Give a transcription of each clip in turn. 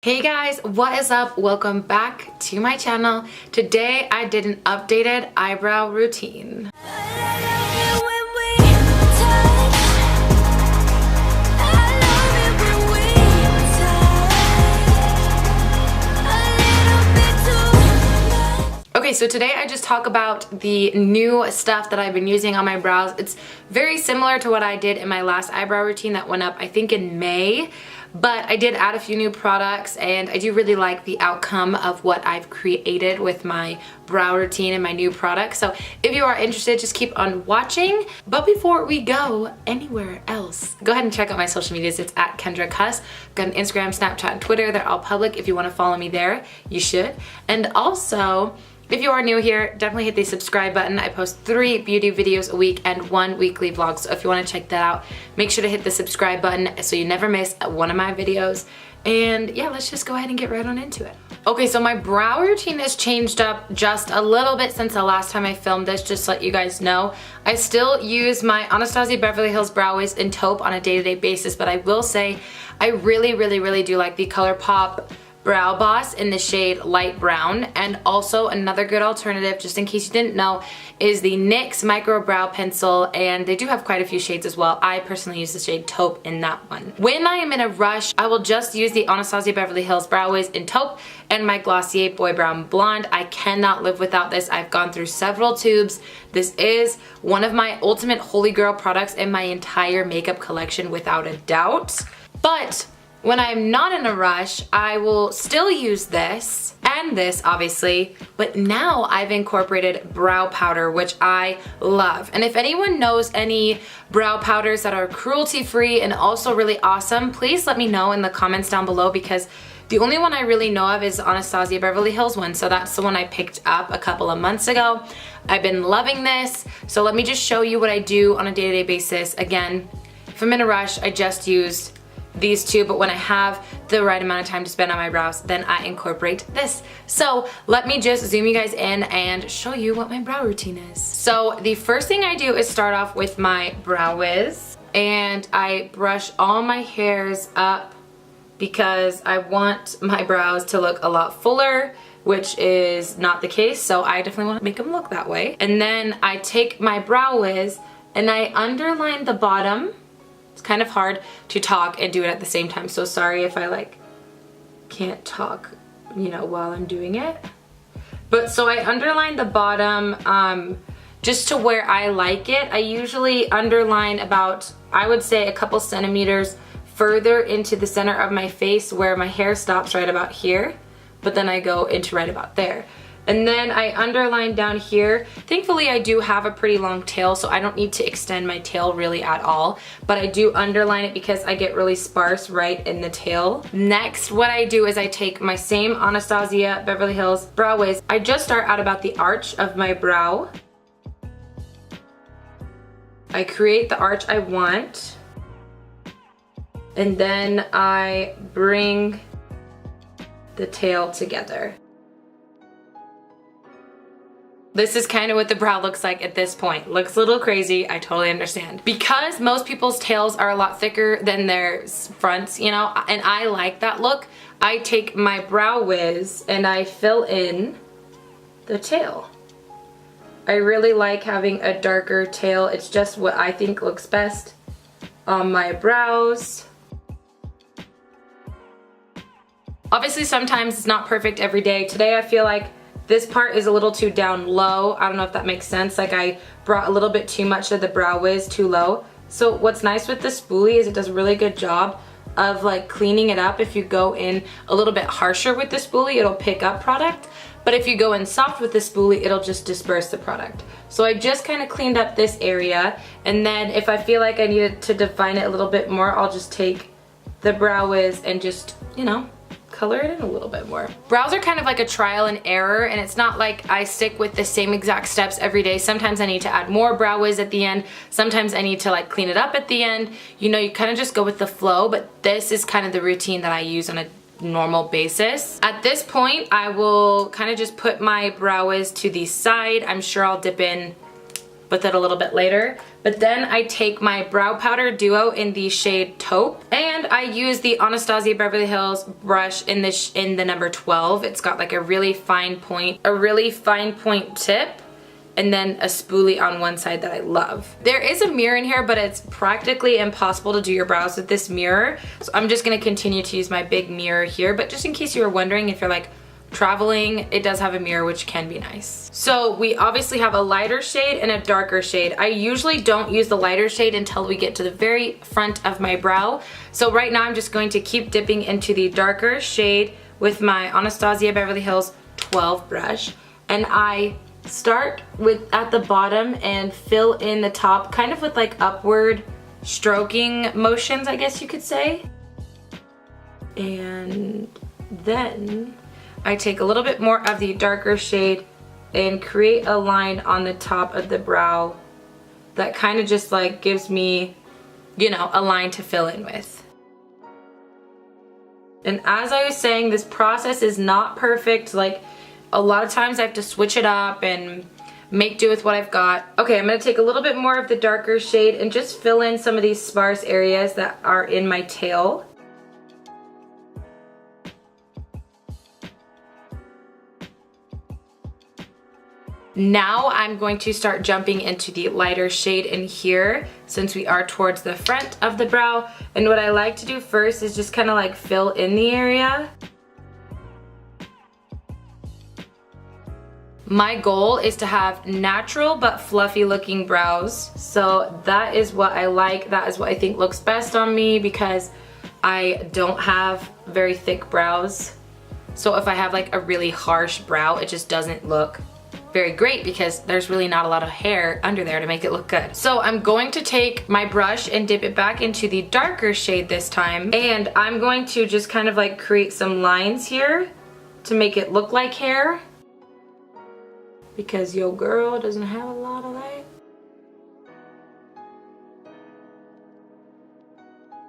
Hey guys, what is up? Welcome back to my channel. Today I did an updated eyebrow routine. Okay, so today I just talk about the new stuff that I've been using on my brows. It's very similar to what I did in my last eyebrow routine that went up I think in May, but I did add a few new products and I do really like the outcome of what I've created with my brow routine and my new products. So if you are interested, just keep on watching. But before we go anywhere else, go ahead and check out my social medias. It's at KendraCus. I've got an Instagram, Snapchat, and Twitter. They're all public. If you want to follow me there, you should. And also, if you are new here, definitely hit the subscribe button. I post 3 beauty videos a week and 1 weekly vlog. So if you want to check that out, make sure to hit the subscribe button so you never miss one of my videos. And yeah, let's just go ahead and get right on into it. Okay, so my brow routine has changed up just a little bit since the last time I filmed this, just to let you guys know. I still use my Anastasia Beverly Hills Brow Wiz in taupe on a day-to-day basis, but I will say I really do like the ColourPop Brow Boss in the shade light brown. And also another good alternative, just in case you didn't know, is the NYX Micro Brow Pencil, and they do have quite a few shades as well. I personally use the shade taupe in that one. When I am in a rush, I will just use the Anastasia Beverly Hills Brow Wiz in taupe and my Glossier Boy Brown Blonde. I cannot live without this. I've gone through several tubes. This is one of my ultimate holy grail products in my entire makeup collection without a doubt. But when I'm not in a rush, I will still use this and this, obviously, but now I've incorporated brow powder, which I love. And if anyone knows any brow powders that are cruelty-free and also really awesome, please let me know in the comments down below, because the only one I really know of is Anastasia Beverly Hills one, so that's the one I picked up a couple of months ago. I've been loving this, so let me just show you what I do on a day-to-day basis. Again, if I'm in a rush, I just use these two, but when I have the right amount of time to spend on my brows, then I incorporate this. So let me just zoom you guys in and show you what my brow routine is. So the first thing I do is start off with my Brow Wiz, and I brush all my hairs up because I want my brows to look a lot fuller, which is not the case, so I definitely want to make them look that way. And then I take my Brow Wiz and I underline the bottom. It's kind of hard to talk and do it at the same time, so sorry if I can't talk, you know, while I'm doing it. But so I underline the bottom just to where I like it. I usually underline about, I would say, a couple centimeters further into the center of my face where my hair stops right about here, but then I go into right about there. And then I underline down here. Thankfully, I do have a pretty long tail, so I don't need to extend my tail really at all. But I do underline it because I get really sparse right in the tail. Next, what I do is I take my same Anastasia Beverly Hills Brow Wiz. I just start out about the arch of my brow. I create the arch I want. And then I bring the tail together. This is kind of what the brow looks like at this point. Looks a little crazy, I totally understand. Because most people's tails are a lot thicker than their fronts, you know, and I like that look, I take my Brow Wiz and I fill in the tail. I really like having a darker tail. It's just what I think looks best on my brows. Obviously, sometimes it's not perfect every day. Today I feel like this part is a little too down low. I don't know if that makes sense. Like I brought a little bit too much of the Brow Wiz too low. So what's nice with the spoolie is it does a really good job of like cleaning it up. If you go in a little bit harsher with the spoolie, it'll pick up product. But if you go in soft with the spoolie, it'll just disperse the product. So I just kind of cleaned up this area. And then if I feel like I needed to define it a little bit more, I'll just take the Brow Wiz and just, you know, color it in a little bit more. Brows are kind of like a trial and error, and it's not like I stick with the same exact steps every day. Sometimes I need to add more Brow Wiz at the end. Sometimes I need to like clean it up at the end. You know, you kind of just go with the flow, but this is kind of the routine that I use on a normal basis. At this point, I will kind of just put my Brow Wiz to the side. I'm sure I'll dip in with it a little bit later. But then I take my Brow Powder Duo in the shade Taupe, and I use the Anastasia Beverly Hills brush in the number 12. It's got like a really fine point tip, and then a spoolie on one side that I love. There is a mirror in here, but it's practically impossible to do your brows with this mirror. So I'm just gonna continue to use my big mirror here, but just in case you were wondering, if you're like traveling, it does have a mirror, which can be nice. So we obviously have a lighter shade and a darker shade. I usually don't use the lighter shade until we get to the very front of my brow. So right now I'm just going to keep dipping into the darker shade with my Anastasia Beverly Hills 12 brush, and I start with at the bottom and fill in the top kind of with like upward stroking motions, I guess you could say. And then I take a little bit more of the darker shade and create a line on the top of the brow that kind of just like gives me, you know, a line to fill in with. And as I was saying, this process is not perfect. Like, a lot of times I have to switch it up and make do with what I've got. Okay, I'm gonna take a little bit more of the darker shade and just fill in some of these sparse areas that are in my tail. Now I'm going to start jumping into the lighter shade in here, since we are towards the front of the brow. And what I like to do first is just kind of like fill in the area. My goal is to have natural but fluffy looking brows. So that is what I like. That is what I think looks best on me, because I don't have very thick brows. So if I have like a really harsh brow, it just doesn't look very great, because there's really not a lot of hair under there to make it look good. So I'm going to take my brush and dip it back into the darker shade this time, and I'm going to just kind of like create some lines here to make it look like hair, because your girl doesn't have a lot of that.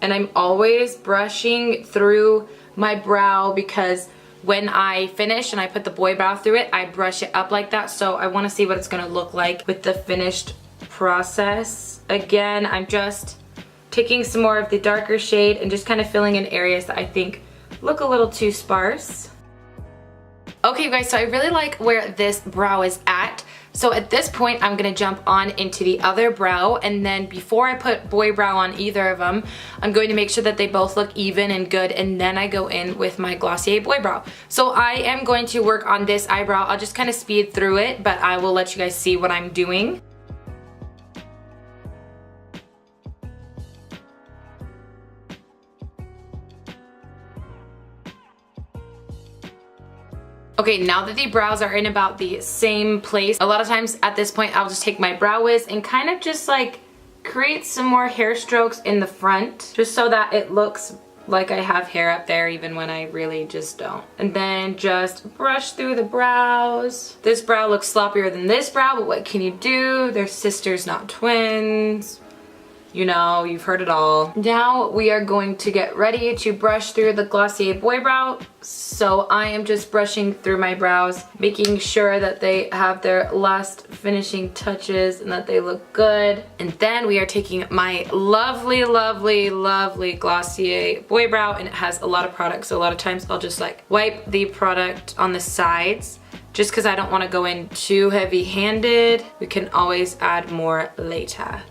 And I'm always brushing through my brow, because when I finish and I put the boy brow through it, I brush it up like that. So I want to see what it's going to look like with the finished process. Again, I'm just taking some more of the darker shade and just kind of filling in areas that I think look a little too sparse. Okay, you guys, so I really like where this brow is at. So at this point, I'm gonna jump on into the other brow, and then before I put boy brow on either of them, I'm going to make sure that they both look even and good, and then I go in with my Glossier boy brow. So I am going to work on this eyebrow. I'll just kind of speed through it, but I will let you guys see what I'm doing. Okay, now that the brows are in about the same place, a lot of times at this point I'll just take my Brow Wiz and kind of just like create some more hair strokes in the front, just so that it looks like I have hair up there even when I really just don't. And then just brush through the brows. This brow looks sloppier than this brow, but what can you do? They're sisters, not twins. You know, you've heard it all. Now we are going to get ready to brush through the Glossier boy brow. So I am just brushing through my brows, making sure that they have their last finishing touches and that they look good. And then we are taking my lovely, lovely, lovely Glossier boy brow, and it has a lot of product. So a lot of times I'll just like wipe the product on the sides, just because I don't want to go in too heavy-handed. We can always add more later.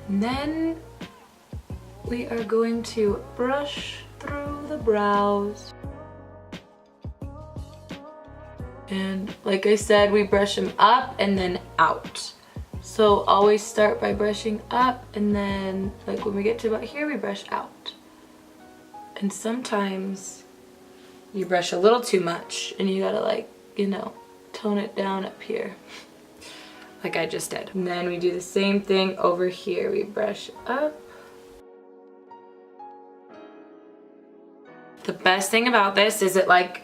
And then we are going to brush through the brows. And like I said, we brush them up and then out. So always start by brushing up, and then like when we get to about here, we brush out. And sometimes you brush a little too much and you gotta like, you know, tone it down up here. Like I just did. And then we do the same thing over here. We brush up. The best thing about this is it like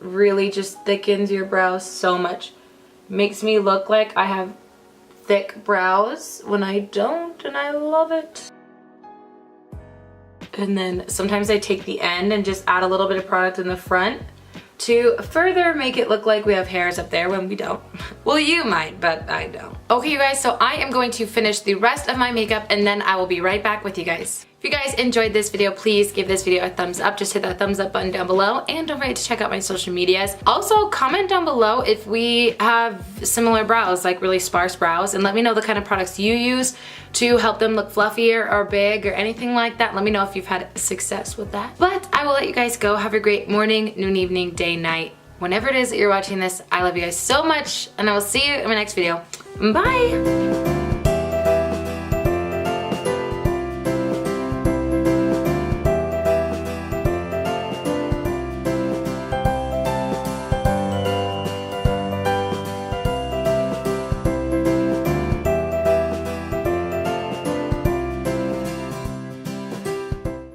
really just thickens your brows so much. Makes me look like I have thick brows when I don't, and I love it. And then sometimes I take the end and just add a little bit of product in the front, to further make it look like we have hairs up there when we don't. Well, you might, but I don't. Okay, you guys, so I am going to finish the rest of my makeup and then I will be right back with you guys. If you guys enjoyed this video, please give this video a thumbs up. Just hit that thumbs up button down below and don't forget to check out my social medias. Also, comment down below if we have similar brows, like really sparse brows, and let me know the kind of products you use to help them look fluffier or big or anything like that. Let me know if you've had success with that. But I will let you guys go. Have a great morning, noon, evening, day, night. Whenever it is that you're watching this, I love you guys so much and I will see you in my next video. Bye!